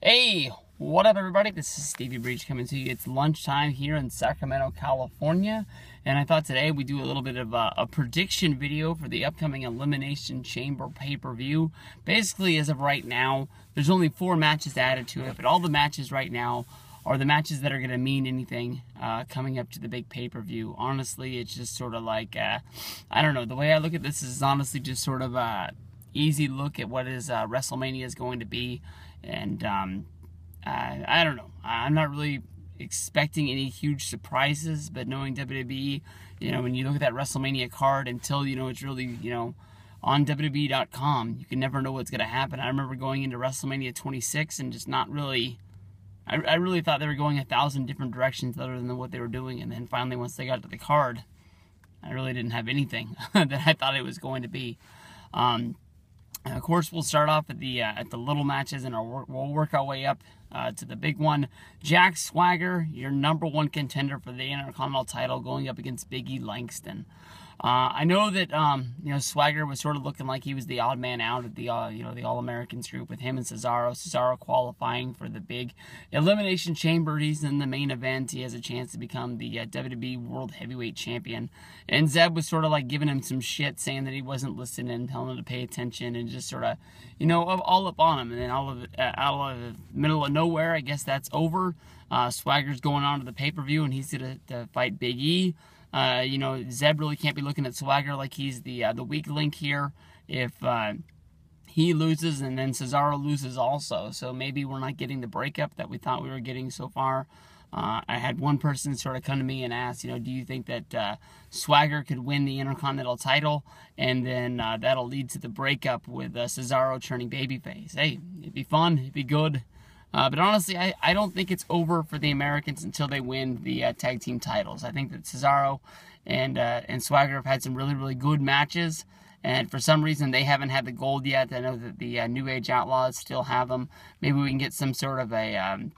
Hey, what up everybody? This is Stevie Breach coming to you. It's lunchtime here in Sacramento, California, and I thought today we'd do a little bit of a prediction video for the upcoming Elimination Chamber pay-per-view. Basically, as of right now, there's only 4 matches added to it, but all the matches right now are the matches that are going to mean anything coming up to the big pay-per-view. Honestly, it's just sort of like, I don't know, the way I look at this is honestly just sort of a easy look at what is WrestleMania is going to be. And I don't know. I'm not really expecting any huge surprises, but knowing WWE, when you look at that WrestleMania card until, it's really, on WWE.com, you can never know what's going to happen. I remember going into WrestleMania 26 and just not really, I really thought they were going 1,000 different directions other than what they were doing. And then finally, once they got to the card, I really didn't have anything that I thought it was going to be. Of course, we'll start off at the little matches, and we'll work our way up to the big one. Jack Swagger, your #1 contender for the Intercontinental title, going up against Big E Langston. I know that Swagger was sort of looking like he was the odd man out of the the All-Americans group with him and Cesaro. Cesaro qualifying for the big Elimination Chamber. He's in the main event. He has a chance to become the WWE World Heavyweight Champion. And Zeb was sort of like giving him some shit, saying that he wasn't listening, telling him to pay attention, and just sort of all up on him. And then out of the middle of nowhere, I guess that's over. Swagger's going on to the pay-per-view, and he's going to fight Big E. Zeb really can't be looking at Swagger like he's the weak link here. If he loses and then Cesaro loses also, so maybe we're not getting the breakup that we thought we were getting so far. I had one person sort of come to me and ask, do you think that Swagger could win the Intercontinental title, and then that'll lead to the breakup with Cesaro turning babyface? Hey, it'd be fun, it'd be good. But honestly, I don't think it's over for the Americans until they win the tag team titles. I think that Cesaro and Swagger have had some really, really good matches. And for some reason, they haven't had the gold yet. I know that the New Age Outlaws still have them. Maybe we can get some sort of a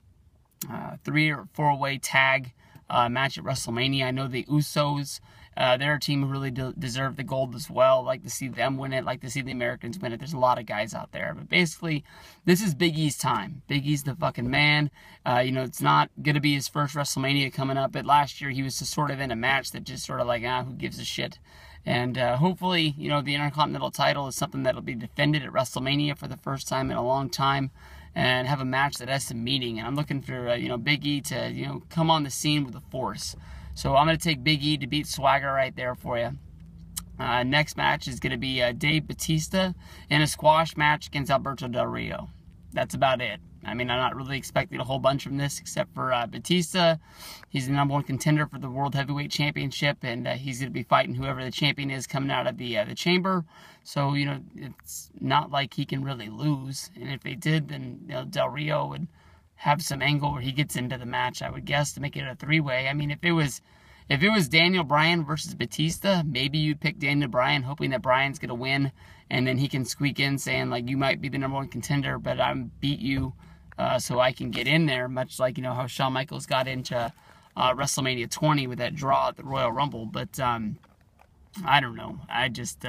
3 or 4-way tag match at WrestleMania. I know the Usos, their team really deserve the gold as well. Like to see them win it, like to see the Americans win it. There's a lot of guys out there. But basically, this is Big E's time. Big E's the fucking man. It's not going to be his first WrestleMania coming up. But last year, he was just sort of in a match that just sort of like, who gives a shit? And hopefully, the Intercontinental title is something that'll be defended at WrestleMania for the first time in a long time, and have a match that has some meaning. And I'm looking for, Big E to, come on the scene with a force. So I'm going to take Big E to beat Swagger right there for you. Next match is going to be Dave Batista in a squash match against Alberto Del Rio. That's about it. I mean, I'm not really expecting a whole bunch from this except for Batista. He's the #1 contender for the World Heavyweight Championship, and he's going to be fighting whoever the champion is coming out of the chamber. So, it's not like he can really lose. And if they did, then Del Rio would have some angle where he gets into the match, I would guess, to make it a 3-way. I mean, if it was Daniel Bryan versus Batista, maybe you'd pick Daniel Bryan, hoping that Bryan's going to win, and then he can squeak in saying, like, you might be the #1 contender, but I beat you so I can get in there, much like, how Shawn Michaels got into WrestleMania 20 with that draw at the Royal Rumble. But I don't know. I just,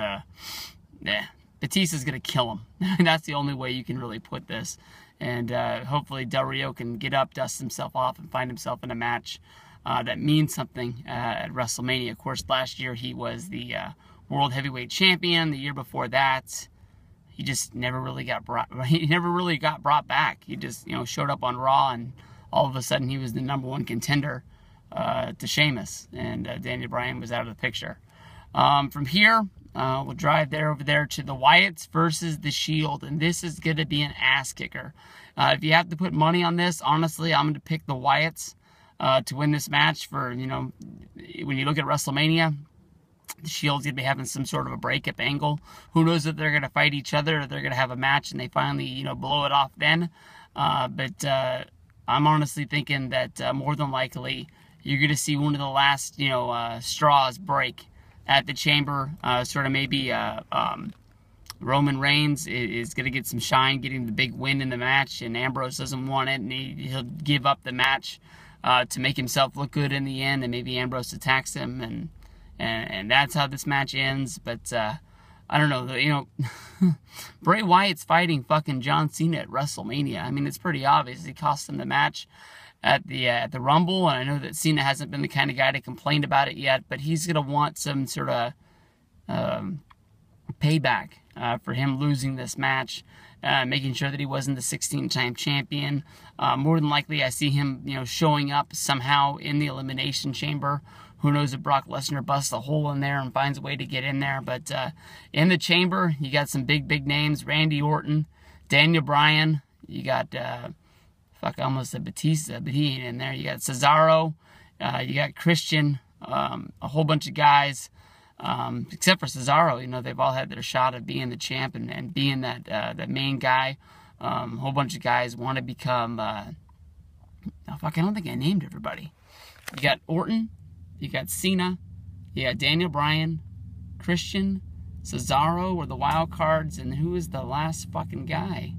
Batista's going to kill him. That's the only way you can really put this. And hopefully Del Rio can get up, dust himself off, and find himself in a match that means something at WrestleMania. Of course, last year he was the World Heavyweight Champion. The year before that, he just never really got brought back. He just showed up on Raw, and all of a sudden he was the #1 contender to Sheamus, and Daniel Bryan was out of the picture. From here, we'll drive over there to the Wyatts versus the Shield, and this is going to be an ass kicker. If you have to put money on this, honestly, I'm going to pick the Wyatts to win this match. For when you look at WrestleMania, the Shield's going to be having some sort of a breakup angle. Who knows if they're going to fight each other, or they're going to have a match and they finally blow it off then. But I'm honestly thinking that more than likely you're going to see one of the last straws break at the chamber. Sort of maybe Roman Reigns is going to get some shine, getting the big win in the match, and Ambrose doesn't want it, and he'll give up the match to make himself look good in the end, and maybe Ambrose attacks him, and that's how this match ends. But I don't know, you know, Bray Wyatt's fighting fucking John Cena at WrestleMania. I mean, it's pretty obvious. He cost him the match at the Rumble, and I know that Cena hasn't been the kind of guy to complain about it yet, but he's gonna want some sort of payback for him losing this match, making sure that he wasn't the 16-time champion. More than likely, I see him, you know, showing up somehow in the Elimination Chamber. Who knows if Brock Lesnar busts a hole in there and finds a way to get in there. But in the Chamber, you got some big names. Randy Orton, Daniel Bryan. You got, fuck, almost a Batista, but he ain't in there. You got Cesaro. You got Christian. A whole bunch of guys. Except for Cesaro, you know, they've all had their shot of being the champ and being that main guy. A whole bunch of guys want to become, oh, fuck, I don't think I named everybody. You got Orton, you got Cena, you got Daniel Bryan, Christian, Cesaro were the wild cards, and who is the last fucking guy?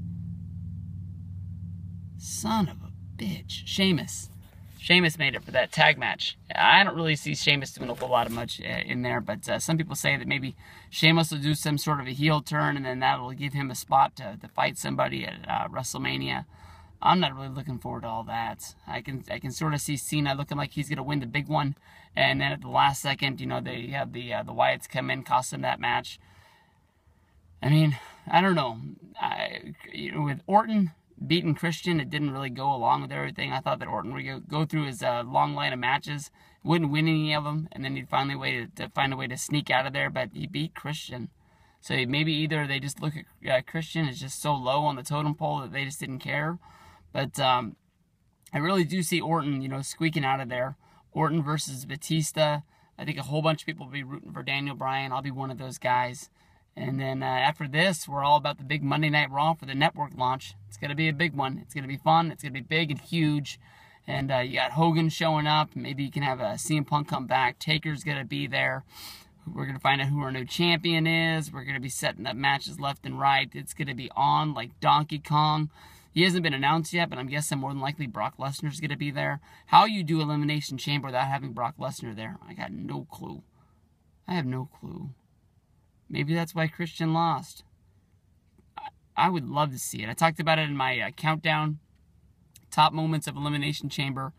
Son of a bitch. Sheamus. Sheamus made it for that tag match. I don't really see Sheamus doing a whole lot of much in there, but some people say that maybe Sheamus will do some sort of a heel turn, and then that'll give him a spot to fight somebody at WrestleMania. I'm not really looking forward to all that. I can sort of see Cena looking like he's gonna win the big one, and then at the last second, you know, they have the Wyatts come in, cost him that match. I mean, I don't know. You know, with Orton beating Christian, it didn't really go along with everything. I thought that Orton would go through his long line of matches, wouldn't win any of them, and then he'd finally find a way to sneak out of there. But he beat Christian, so maybe either they just look at Christian as just so low on the totem pole that they just didn't care. But I really do see Orton, you know, squeaking out of there. Orton versus Batista. I think a whole bunch of people will be rooting for Daniel Bryan. I'll be one of those guys. And then after this, we're all about the big Monday Night Raw for the network launch. It's going to be a big one. It's going to be fun. It's going to be big and huge. And you got Hogan showing up. Maybe you can have CM Punk come back. Taker's going to be there. We're going to find out who our new champion is. We're going to be setting up matches left and right. It's going to be on like Donkey Kong. He hasn't been announced yet, but I'm guessing more than likely Brock Lesnar's going to be there. How you do Elimination Chamber without having Brock Lesnar there? I got no clue. I have no clue. Maybe that's why Christian lost. I would love to see it. I talked about it in my countdown. Top moments of Elimination Chamber.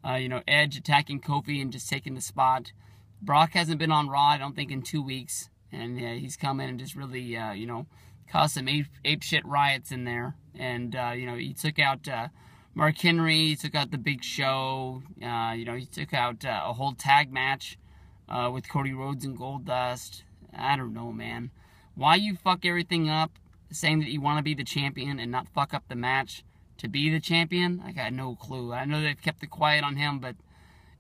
You know, Edge attacking Kofi and just taking the spot. Brock hasn't been on Raw, I don't think, in 2 weeks. And he's come in and just really, you know, caused some ape shit riots in there. And, you know, he took out Mark Henry. He took out The Big Show. You know, he took out a whole tag match with Cody Rhodes and Goldust. I don't know, man. Why you fuck everything up saying that you want to be the champion and not fuck up the match to be the champion? I got no clue. I know they've kept it quiet on him, but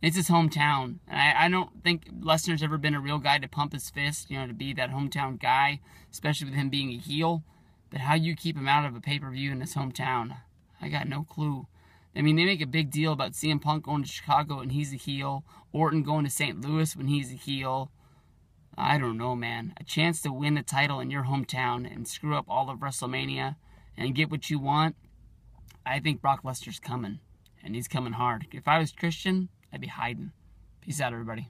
it's his hometown. And I don't think Lesnar's ever been a real guy to pump his fist, you know, to be that hometown guy, especially with him being a heel. But how you keep him out of a pay-per-view in his hometown, I got no clue. I mean, they make a big deal about CM Punk going to Chicago and he's a heel. Orton going to St. Louis when he's a heel. I don't know, man. A chance to win the title in your hometown and screw up all of WrestleMania and get what you want. I think Brock Lesnar's coming, and he's coming hard. If I was Christian, I'd be hiding. Peace out, everybody.